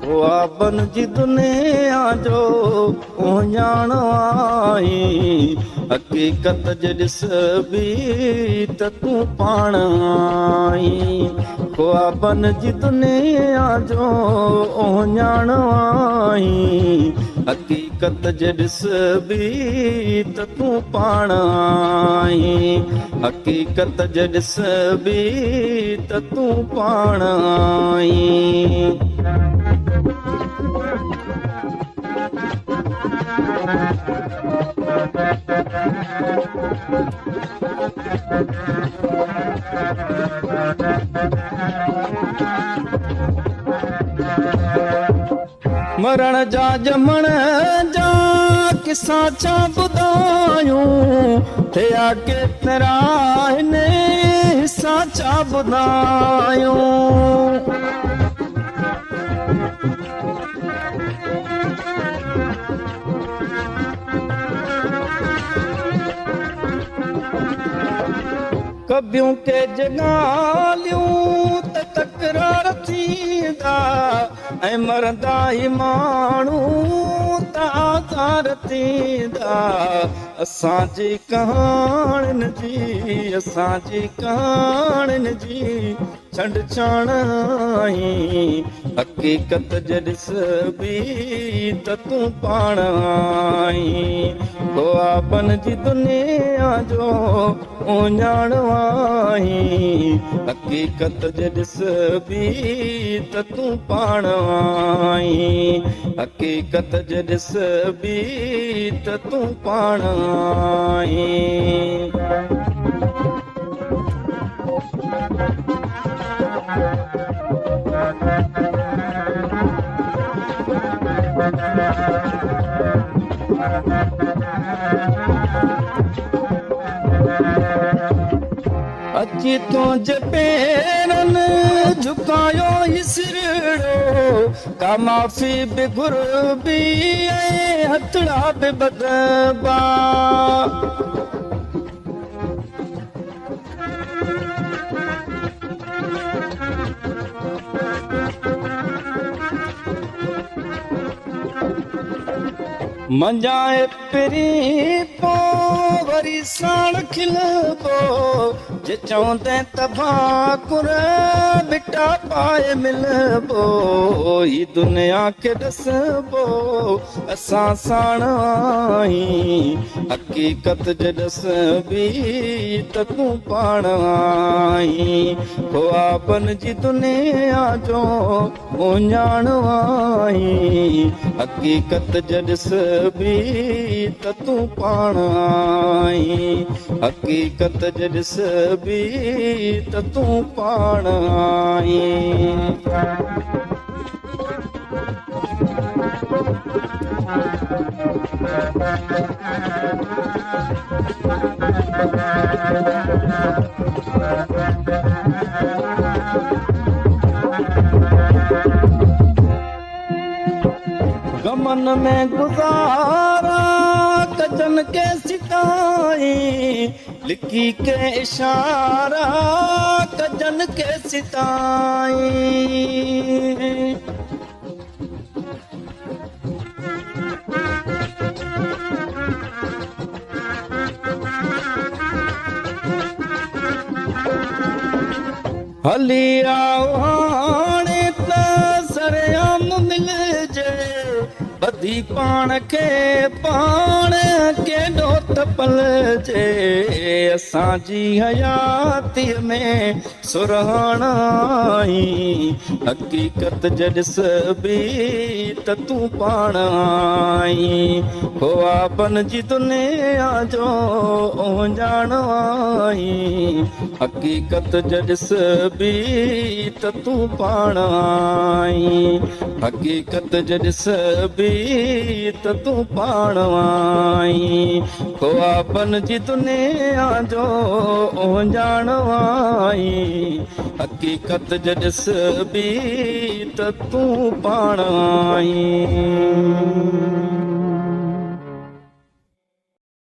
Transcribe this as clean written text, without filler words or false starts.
ख्वाबन जी दुनिया जो ॼाण आई, हक़ीक़त जे ॾिस बि त तूं पाण आई। ख्वाबन जी दुनिया जो ॼाण आई, हक़ीक़त जे ॾिस बि त तूं पाण आई। हक़ीक़त जे ॾिस बि त तूं पाण आई। मरण जा ॼमण जा किसा छा ॿुधायूं, थिया केतिरा हिन हिसा छा ॿुधायूं। कबियूं के ॻाल्हियूं त तकरार थींदा, ऐं मरंदा ई माण्हू त आज़ार थींदा। असांजी कहाणियुनि जी, असांजी कहाणियुनि जी छंड छाण आई। हक़ीक़त जे ॾिस बि त तूं पाण आई। ख्वाबन जी दुनिया जो ॼाण आई, हक़ीक़त जे ॾिस बि त तूं पाण आई। हक़ीक़त जे ॾिस बि त तूं पाण आई। अची तुंहिंजे पेरनि झुकायो ई सिरड़ो, का माफ़ी बि घुरबी ऐं हथड़ा बि बदबा। मंझाए पिरी पोइ वरी साण खिलबो, जे चवंदे त भाकुर बिटा पाए मिलबो। ही दुनिया खे ॾसबो असां साण आई, हक़ीक़त जे ॾस बि त तूं पाण आई। ख्वाबन जी दुनिया जो ॼाण आई, हक़ीक़त जे ॾिस बि त तूं पाण आई। हक़ीक़त जे ॾिस बि त तूं पाण आई। गमन में गुज़ारा कजन के सिताई, लिखी के इशारा कजन के सिताई। हली आओ हाणे त सरेआम मिलजे, ॿधी पाण खे पाण केॾो त पलजे। असांजी हयातीअ में सुरहाण आई, हक़ीक़त जे ॾिस बि त तूं पाण आई। ख्वाबन जी दुनिया जो ॼाण आई, हक़ीक़त जे ॾिस बि त तूं पाण आई। हक़ीक़त जे ॾिस बि त तूं पाण आई। ख्वाबन जी दुनिया जो ॼाण आई, हक़ीक़त जे ॾिस बि त तूं पाण आई।